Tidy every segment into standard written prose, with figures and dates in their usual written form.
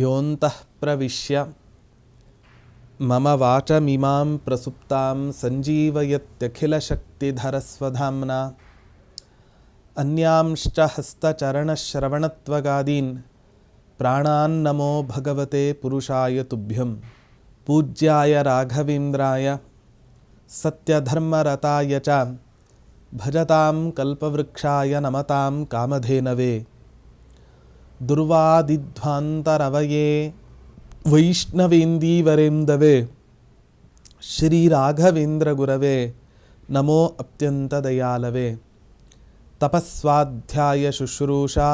ಯೋಂತಃ ಪ್ರವಿಶ್ಯ ಮಮ ವಾಚಮಿಮಾಂ ಪ್ರಸುಪ್ತಾಂ ಸಂಜೀವಯತ್ಯಖಿಲಶಕ್ತಿಧರಸ್ವಧಾಮ್ನಾ ಅನ್ಯಾಂಶ್ಚ ಹಸ್ತಚರಣಶ್ರವಣತ್ವಗಾದೀನ್ ಪ್ರಾಣಾನ್ನಮೋ ಭಗವತೆ ಪುರುಷಾಯ ತುಭ್ಯಂ. ಪೂಜ್ಯಾಯ ರಾಘವೇಂದ್ರಾಯ ಸತ್ಯಧರ್ಮರತಾಯ ಚ ಭಜತಾಂ ಕಲ್ಪವೃಕ್ಷಾಯ ನಮತಾಂ ಕಾಮಧೇನವೇ. ದುರ್ವಾದಿಧ್ವಾಂತರವಯೇ ವೈಷ್ಣವೇಂದೀವರೇಂದವೇ ಶ್ರೀರಾಘವೇಂದ್ರ ಗುರವೇ ನಮೋ ಅತ್ಯಂತದಯಾಲವೇ. ತಪಸ್ವಾಧ್ಯಾಯ ಶುಶ್ರೂಷಾ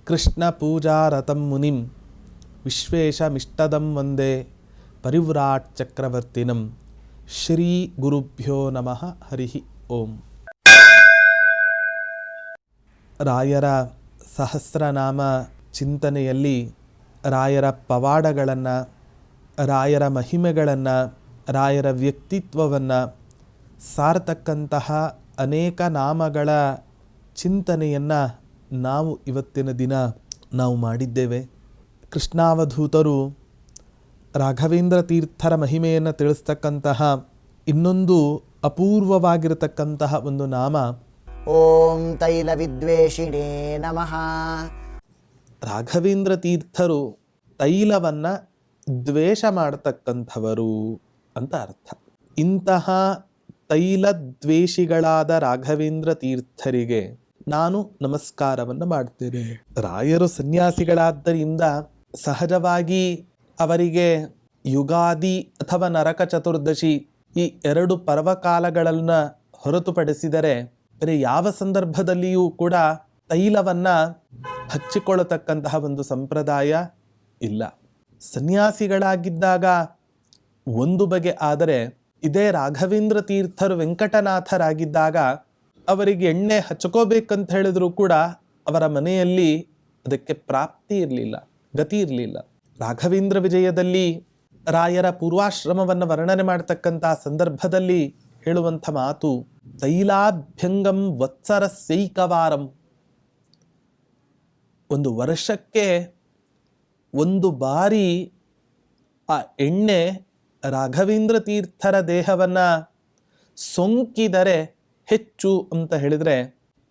ಕೃಷ್ಣಪೂಜಾರತಂ ಮುನಿಂ ವಿಶ್ವೇಶಮಿಷ್ಟದಂ ವಂದೇ ಪರಿವ್ರಾಟ್ ಚಕ್ರವರ್ತಿನಂ. ಶ್ರೀ ಗುರುಭ್ಯೋ ನಮಃ. ಹರಿ ಓಂ. ರಾಯರ ಸಹಸ್ರನಾಮ ಚಿಂತನೆಯಲ್ಲಿ ರಾಯರ ಪವಾಡಗಳನ್ನು, ರಾಯರ ಮಹಿಮೆಗಳನ್ನು, ರಾಯರ ವ್ಯಕ್ತಿತ್ವವನ್ನು ಸಾರತಕ್ಕಂತಹ ಅನೇಕ ನಾಮಗಳ ಚಿಂತನೆಯನ್ನು ನಾವು ಇವತ್ತಿನ ದಿನ ಮಾಡಿದ್ದೇವೆ. ಕೃಷ್ಣಾವಧೂತರು ರಾಘವೇಂದ್ರ ತೀರ್ಥರ ಮಹಿಮೆಯನ್ನು ತಿಳಿಸ್ತಕ್ಕಂತಹ ಇನ್ನೊಂದು ಅಪೂರ್ವವಾಗಿರತಕ್ಕಂತಹ ಒಂದು ನಾಮ ಓಂ ತೈಲ ವಿದ್ವೇಷಿಣೇ ನಮಃ. ರಾಘವೇಂದ್ರ ತೀರ್ಥರು ತೈಲವನ್ನು ದ್ವೇಷ ಮಾಡತಕ್ಕಂಥವರು ಅಂತ ಅರ್ಥ. ಇಂತಹ ತೈಲದ್ವೇಷಿಗಳಾದ ರಾಘವೇಂದ್ರ ತೀರ್ಥರಿಗೆ ನಾನು ನಮಸ್ಕಾರವನ್ನು ಮಾಡ್ತೇನೆ. ರಾಯರು ಸನ್ಯಾಸಿಗಳಾದ್ದರಿಂದ ಸಹಜವಾಗಿ ಅವರಿಗೆ ಯುಗಾದಿ ಅಥವಾ ನರಕ ಚತುರ್ದಶಿ ಈ ಎರಡು ಪರ್ವಕಾಲಗಳನ್ನು ಹೊರತುಪಡಿಸಿದರೆ ಬೇರೆ ಯಾವ ಸಂದರ್ಭದಲ್ಲಿಯೂ ಕೂಡ ತೈಲವನ್ನು ಹಚ್ಚಿಕೊಳ್ಳತಕ್ಕಂತಹ ಒಂದು ಸಂಪ್ರದಾಯ ಇಲ್ಲ. ಸನ್ಯಾಸಿಗಳಾಗಿದ್ದಾಗ ಒಂದು ಬಗೆ, ಆದರೆ ಇದೇ ರಾಘವೇಂದ್ರ ತೀರ್ಥರು ವೆಂಕಟನಾಥರಾಗಿದ್ದಾಗ ಅವರಿಗೆ ಎಣ್ಣೆ ಹಚ್ಕೋಬೇಕಂತ ಹೇಳಿದ್ರು ಕೂಡ ಅವರ ಮನೆಯಲ್ಲಿ ಅದಕ್ಕೆ ಪ್ರಾಪ್ತಿ ಇರಲಿಲ್ಲ, ಗತಿ ಇರಲಿಲ್ಲ. ರಾಘವೇಂದ್ರ ವಿಜಯದಲ್ಲಿ ರಾಯರ ಪೂರ್ವಾಶ್ರಮವನ್ನು ವರ್ಣನೆ ಮಾಡತಕ್ಕಂತಹ ಸಂದರ್ಭದಲ್ಲಿ ಹೇಳುವಂಥ ಮಾತು ತೈಲಾಭ್ಯಂಗಂ ವತ್ಸರಸ್ಯೈಕವಾರಂ. ಒಂದು ವರ್ಷಕ್ಕೆ ಒಂದು ಬಾರಿ ಆ ಎಣ್ಣೆ ರಾಘವೇಂದ್ರ ತೀರ್ಥರ ದೇಹವನ್ನು ಸೋಂಕಿದರೆ ಹೆಚ್ಚು ಅಂತ ಹೇಳಿದರೆ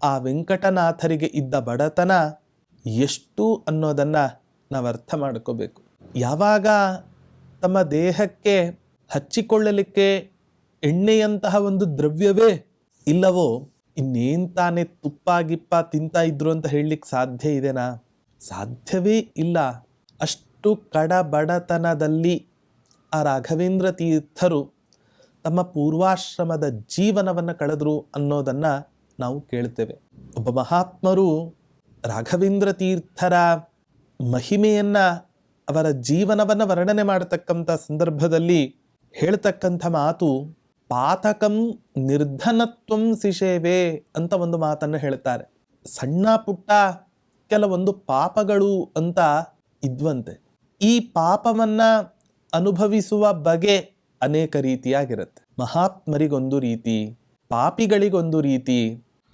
ಆ ವೆಂಕಟನಾಥರಿಗೆ ಇದ್ದ ಬಡತನ ಎಷ್ಟು ಅನ್ನೋದನ್ನು ನಾವು ಅರ್ಥ ಮಾಡ್ಕೋಬೇಕು. ಯಾವಾಗ ತಮ್ಮ ದೇಹಕ್ಕೆ ಹಚ್ಚಿಕೊಳ್ಳಲಿಕ್ಕೆ ಎಣ್ಣೆಯಂತಹ ಒಂದು ದ್ರವ್ಯವೇ ಇಲ್ಲವೋ ಇನ್ನೇನು ತಾನೇ ತುಪ್ಪ ಗಿಪ್ಪ ತಿಂತಾ ಇದ್ರು ಅಂತ ಹೇಳಲಿಕ್ಕೆ ಸಾಧ್ಯ ಇದೆನಾ? ಸಾಧ್ಯವೇ ಇಲ್ಲ. ಅಷ್ಟು ಕಡಬಡತನದಲ್ಲಿ ಆ ರಾಘವೇಂದ್ರ ತೀರ್ಥರು ತಮ್ಮ ಪೂರ್ವಾಶ್ರಮದ ಜೀವನವನ್ನು ಕಳೆದರು ಅನ್ನೋದನ್ನು ನಾವು ಕೇಳ್ತೇವೆ. ಒಬ್ಬ ಮಹಾತ್ಮರು ರಾಘವೇಂದ್ರ ತೀರ್ಥರ ಮಹಿಮೆಯನ್ನು, ಅವರ ಜೀವನವನ್ನು ವರ್ಣನೆ ಮಾಡತಕ್ಕಂಥ ಸಂದರ್ಭದಲ್ಲಿ ಹೇಳ್ತಕ್ಕಂಥ ಮಾತು ಪಾತಕಂ ನಿರ್ಧನತ್ವಂ ಸಿಷೇವೆ ಅಂತ ಒಂದು ಮಾತನ್ನು ಹೇಳ್ತಾರೆ. ಸಣ್ಣ ಪುಟ್ಟ ಕೆಲವೊಂದು ಪಾಪಗಳು ಅಂತ ಇದ್ವಂತೆ. ಈ ಪಾಪವನ್ನು ಅನುಭವಿಸುವ ಬಗೆ ಅನೇಕ ರೀತಿಯಾಗಿರುತ್ತೆ. ಮಹಾತ್ಮರಿಗೊಂದು ರೀತಿ, ಪಾಪಿಗಳಿಗೊಂದು ರೀತಿ,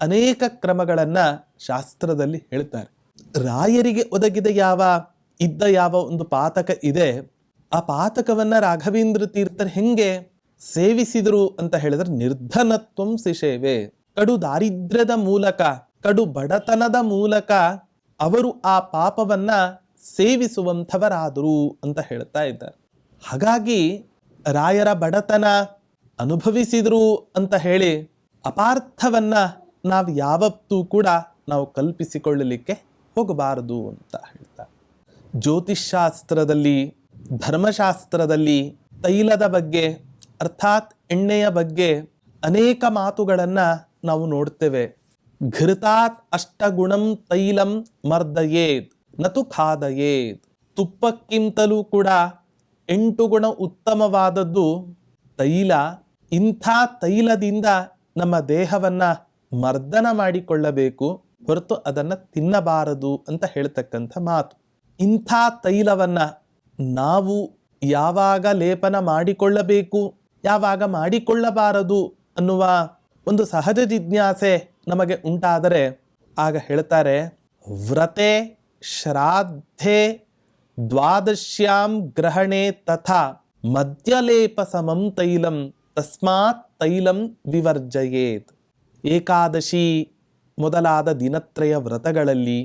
ಅನೇಕ ಕ್ರಮಗಳನ್ನು ಶಾಸ್ತ್ರದಲ್ಲಿ ಹೇಳ್ತಾರೆ. ರಾಯರಿಗೆ ಒದಗಿದ ಯಾವ ಒಂದು ಪಾತಕ ಇದೆ, ಆ ಪಾತಕವನ್ನು ರಾಘವೇಂದ್ರ ತೀರ್ಥರು ಹೆಂಗೆ ಸೇವಿಸಿದರು ಅಂತ ಹೇಳಿದ್ರೆ ನಿರ್ಧನತ್ವಂ ಸಿಷೇವೆ. ಕಡು ದಾರಿದ್ರ್ಯದ ಮೂಲಕ, ಕಡು ಬಡತನದ ಮೂಲಕ ಅವರು ಆ ಪಾಪವನ್ನ ಸೇವಿಸುವಂಥವರಾದರು ಅಂತ ಹೇಳ್ತಾ ಇದ್ದಾರೆ. ಹಾಗಾಗಿ ರಾಯರ ಬಡತನ ಅನುಭವಿಸಿದ್ರು ಅಂತ ಹೇಳಿ ಅಪಾರ್ಥವನ್ನ ನಾವು ಯಾವತ್ತೂ ಕೂಡ ನಾವು ಕಲ್ಪಿಸಿಕೊಳ್ಳಲಿಕ್ಕೆ ಹೋಗಬಾರದು ಅಂತ ಹೇಳ್ತಾರೆ. ಜ್ಯೋತಿಷ್ಶಾಸ್ತ್ರದಲ್ಲಿ, ಧರ್ಮಶಾಸ್ತ್ರದಲ್ಲಿ ತೈಲದ ಬಗ್ಗೆ ಅರ್ಥಾತ್ ಎಣ್ಣೆಯ ಬಗ್ಗೆ ಅನೇಕ ಮಾತುಗಳನ್ನು ನಾವು ನೋಡ್ತೇವೆ. ಘೃತಾತ್ ಅಷ್ಟಗುಣಂ ತೈಲಂ ಮರ್ದಯೇದ್ ನತು ಖಾದಯೇದ್. ತುಪ್ಪಕ್ಕಿಂತಲೂ ಕೂಡ 8 ಗುಣ ಉತ್ತಮವಾದದ್ದು ತೈಲ. ಇಂಥ ತೈಲದಿಂದ ನಮ್ಮ ದೇಹವನ್ನು ಮರ್ದನ ಮಾಡಿಕೊಳ್ಳಬೇಕು, ಹೊರತು ಅದನ್ನು ತಿನ್ನಬಾರದು ಅಂತ ಹೇಳ್ತಕ್ಕಂಥ ಮಾತು. ಇಂಥ ತೈಲವನ್ನು ನಾವು ಯಾವಾಗ ಲೇಪನ ಮಾಡಿಕೊಳ್ಳಬೇಕು, ಯಾವಾಗ ಮಾಡಿಕೊಳ್ಳಬಾರದು ಅನ್ನುವ ಒಂದು ಸಹಜ ಜಿಜ್ಞಾಸೆ ನಮಗೆ ಉಂಟಾದರೆ ಆಗ ಹೇಳ್ತಾರೆ ವ್ರತೆ ಶ್ರಾದ್ಧೆ ದ್ವಾದಶ್ಯಾಂ ಗ್ರಹಣೆ ತಥಾ ಮಧ್ಯಲೇಪ ಸಮಂ ತೈಲಂ ತಸ್ಮಾತ್ ತೈಲಂ ವಿವರ್ಜಯೇತ್. ಏಕಾದಶಿ ಮೊದಲಾದ ದಿನತ್ರಯ ವ್ರತಗಳಲ್ಲಿ,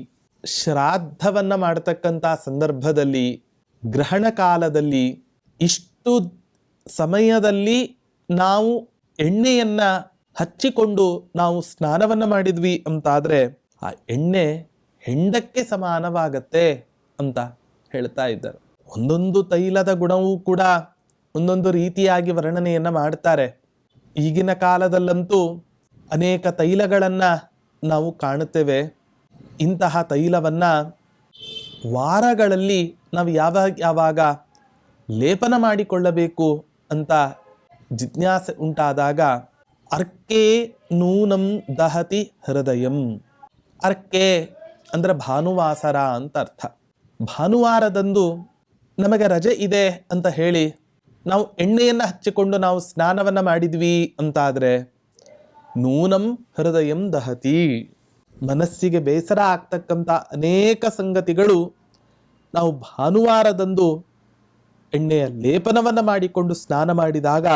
ಶ್ರಾದ್ದವನ್ನು ಮಾಡತಕ್ಕಂಥ ಸಂದರ್ಭದಲ್ಲಿ, ಗ್ರಹಣ ಕಾಲದಲ್ಲಿ, ಇಷ್ಟು ಸಮಯದಲ್ಲಿ ನಾವು ಎಣ್ಣೆಯನ್ನು ಹಚ್ಚಿಕೊಂಡು ನಾವು ಸ್ನಾನವನ್ನು ಮಾಡಿದ್ವಿ ಅಂತಾದರೆ ಆ ಎಣ್ಣೆ ಹೆಂಡಕ್ಕೆ ಸಮಾನವಾಗತ್ತೆ ಅಂತ ಹೇಳ್ತಾ ಇದ್ದಾರೆ. ಒಂದೊಂದು ತೈಲದ ಗುಣವೂ ಕೂಡ ಒಂದೊಂದು ರೀತಿಯಾಗಿ ವರ್ಣನೆಯನ್ನು ಮಾಡ್ತಾರೆ. ಈಗಿನ ಕಾಲದಲ್ಲಂತೂ ಅನೇಕ ತೈಲಗಳನ್ನು ನಾವು ಕಾಣುತ್ತೇವೆ. ಇಂತಹ ತೈಲವನ್ನು ವಾರಗಳಲ್ಲಿ ನಾವು ಯಾವಾಗ ಲೇಪನ ಮಾಡಿಕೊಳ್ಳಬೇಕು ಅಂತ ಜಿಜ್ಞಾಸೆ ಉಂಟಾದಾಗ ಅರ್ಕೆ ನೂನಂ ದಹತಿ ಹೃದಯಂ. ಅರ್ಕೆ ಅಂದರೆ ಭಾನುವಾಸರ ಅಂತ ಅರ್ಥ. ಭಾನುವಾರದಂದು ನಮಗೆ ರಜೆ ಇದೆ ಅಂತ ಹೇಳಿ ನಾವು ಎಣ್ಣೆಯನ್ನು ಹಚ್ಚಿಕೊಂಡು ನಾವು ಸ್ನಾನವನ್ನು ಮಾಡಿದ್ವಿ ಅಂತಾದರೆ ನೂನಂ ಹೃದಯಂ ದಹತಿ. ಮನಸ್ಸಿಗೆ ಬೇಸರ ಆಗ್ತಕ್ಕಂಥ ಅನೇಕ ಸಂಗತಿಗಳು ನಾವು ಭಾನುವಾರದಂದು ಎಣ್ಣೆಯ ಲೇಪನವನ್ನು ಮಾಡಿಕೊಂಡು ಸ್ನಾನ ಮಾಡಿದಾಗ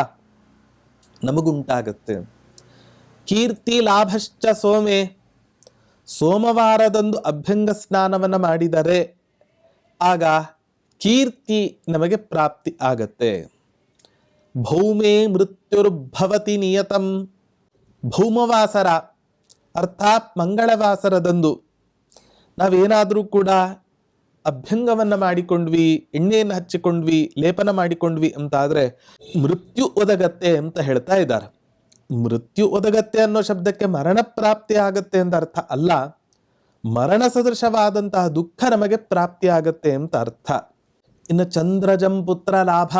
ನಮಗುಂಟಾಗತ್ತೆ. ಕೀರ್ತಿ ಲಾಭಶ್ಚ ಸೋಮೆ. ಸೋಮವಾರದಂದು ಅಭ್ಯಂಗ ಸ್ನಾನವನ್ನು ಮಾಡಿದರೆ ಆಗ ಕೀರ್ತಿ ನಮಗೆ ಪ್ರಾಪ್ತಿ ಆಗತ್ತೆ. ಭೌಮೇ ಮೃತ್ಯುರ್ಭವತಿ ನಿಯತಂ. ಭೌಮವಾಸರ ಅರ್ಥಾತ್ ಮಂಗಳವಾಸರದಂದು ನಾವೇನಾದರೂ ಕೂಡ ಅಭ್ಯಂಗವನ್ನು ಮಾಡಿಕೊಂಡ್ವಿ, ಎಣ್ಣೆಯನ್ನು ಹಚ್ಚಿಕೊಂಡ್ವಿ, ಲೇಪನ ಮಾಡಿಕೊಂಡ್ವಿ ಅಂತಾದರೆ ಮೃತ್ಯು ಒದಗತ್ತೆ ಅಂತ ಹೇಳ್ತಾ ಇದ್ದಾರೆ. ಮೃತ್ಯು ಒದಗತ್ತೆ ಅನ್ನೋ ಶಬ್ದಕ್ಕೆ ಮರಣ ಪ್ರಾಪ್ತಿ ಆಗತ್ತೆ ಅಂತ ಅರ್ಥ ಅಲ್ಲ, ಮರಣ ಸದೃಶವಾದಂತಹ ದುಃಖ ನಮಗೆ ಪ್ರಾಪ್ತಿ ಆಗತ್ತೆ ಅಂತ ಅರ್ಥ. ಇನ್ನು ಚಂದ್ರಜಂ ಪುತ್ರ ಲಾಭ.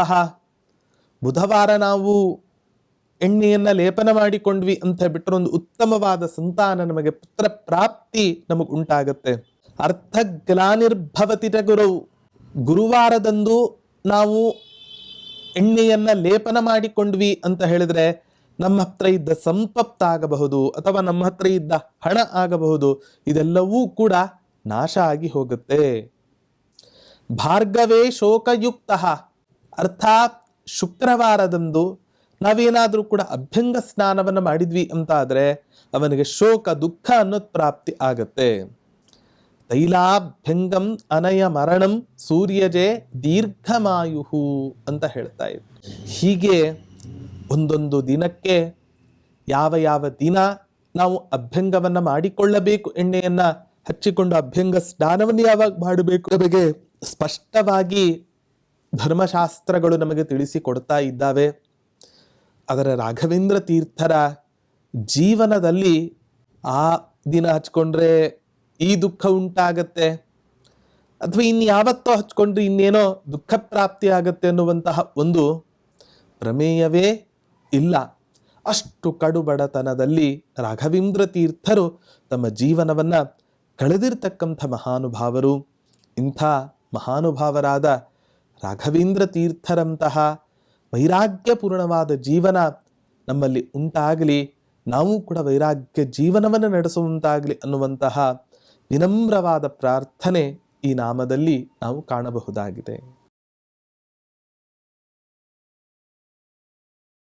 ಬುಧವಾರ ನಾವು ಎಣ್ಣೆಯನ್ನು ಲೇಪನ ಮಾಡಿಕೊಂಡ್ವಿ ಅಂತ ಹೇಳ್ಬಿಟ್ರೆ ಒಂದು ಉತ್ತಮವಾದ ಸಂತಾನ ನಮಗೆ ಪುತ್ರ ಪ್ರಾಪ್ತಿ ನಮಗೆ ಉಂಟಾಗತ್ತೆ. ಅರ್ಥಗ್ಲಾನಿರ್ಭವತಿ ಗುರು. ಗುರುವಾರದಂದು ನಾವು ಎಣ್ಣೆಯನ್ನು ಲೇಪನ ಮಾಡಿಕೊಂಡ್ವಿ ಅಂತ ಹೇಳಿದ್ರೆ ನಮ್ಮ ಹತ್ರ ಇದ್ದ ಸಂಪತ್ತಾಗಬಹುದು ಅಥವಾ ನಮ್ಮ ಹತ್ರ ಇದ್ದ ಹಣ ಆಗಬಹುದು, ಇದೆಲ್ಲವೂ ಕೂಡ ನಾಶ ಆಗಿ ಹೋಗುತ್ತೆ. ಭಾರ್ಗವೇ ಶೋಕಯುಕ್ತ. ಅರ್ಥಾತ್ ಶುಕ್ರವಾರದಂದು ನಾವೇನಾದರೂ ಕೂಡ ಅಭ್ಯಂಗ ಸ್ನಾನವನ್ನು ಮಾಡಿದ್ವಿ ಅಂತ ಆದರೆ ಅವನಿಗೆ ಶೋಕ ದುಃಖ ಅನ್ನೋದು ಪ್ರಾಪ್ತಿ ಆಗತ್ತೆ. ತೈಲಾಭ್ಯಂಗಂ ಅನಯ ಮರಣಂ ಸೂರ್ಯಜೆ ದೀರ್ಘಮಾಯುಹು ಅಂತ ಹೇಳ್ತಾ ಇದ್ರು. ಹೀಗೆ ಒಂದೊಂದು ದಿನಕ್ಕೆ ಯಾವ ದಿನ ನಾವು ಅಭ್ಯಂಗವನ್ನು ಮಾಡಿಕೊಳ್ಳಬೇಕು, ಎಣ್ಣೆಯನ್ನು ಹಚ್ಚಿಕೊಂಡು ಅಭ್ಯಂಗ ಸ್ನಾನವನ್ನು ಯಾವಾಗ ಮಾಡಬೇಕು ನಮಗೆ ಸ್ಪಷ್ಟವಾಗಿ ಧರ್ಮಶಾಸ್ತ್ರಗಳು ನಮಗೆ ತಿಳಿಸಿಕೊಡ್ತಾ ಇದ್ದಾವೆ. ಅದರ ರಾಘವೇಂದ್ರ ತೀರ್ಥರ ಜೀವನದಲ್ಲಿ ಆ ದಿನ ಹಚ್ಕೊಂಡ್ರೆ ಈ ದುಃಖ ಉಂಟಾಗತ್ತೆ ಅಥವಾ ಇನ್ಯಾವತ್ತೋ ಹಚ್ಕೊಂಡ್ರೆ ಇನ್ನೇನೋ ದುಃಖ ಪ್ರಾಪ್ತಿ ಆಗತ್ತೆ ಅನ್ನುವಂತಹ ಒಂದು ಪ್ರಮೇಯವೇ ಇಲ್ಲ. ಅಷ್ಟು ಕಡುಬಡತನದಲ್ಲಿ ರಾಘವೇಂದ್ರ ತೀರ್ಥರು ತಮ್ಮ ಜೀವನವನ್ನು ಕಳೆದಿರ್ತಕ್ಕಂಥ ಮಹಾನುಭಾವರು. ಇಂಥ ಮಹಾನುಭಾವರಾದ ರಾಘವೇಂದ್ರ ತೀರ್ಥರಂತಹ ವೈರಾಗ್ಯಪೂರ್ಣವಾದ ಜೀವನ ನಮ್ಮಲ್ಲಿ ಉಂಟಾಗಲಿ, ನಾವು ಕೂಡ ವೈರಾಗ್ಯ ಜೀವನವನ್ನು ನಡೆಸುವಂತಾಗಲಿ ಅನ್ನುವಂತಹ ವಿನಮ್ರವಾದ ಪ್ರಾರ್ಥನೆ ಈ ನಾಮದಲ್ಲಿ ನಾವು ಕಾಣಬಹುದಾಗಿದೆ.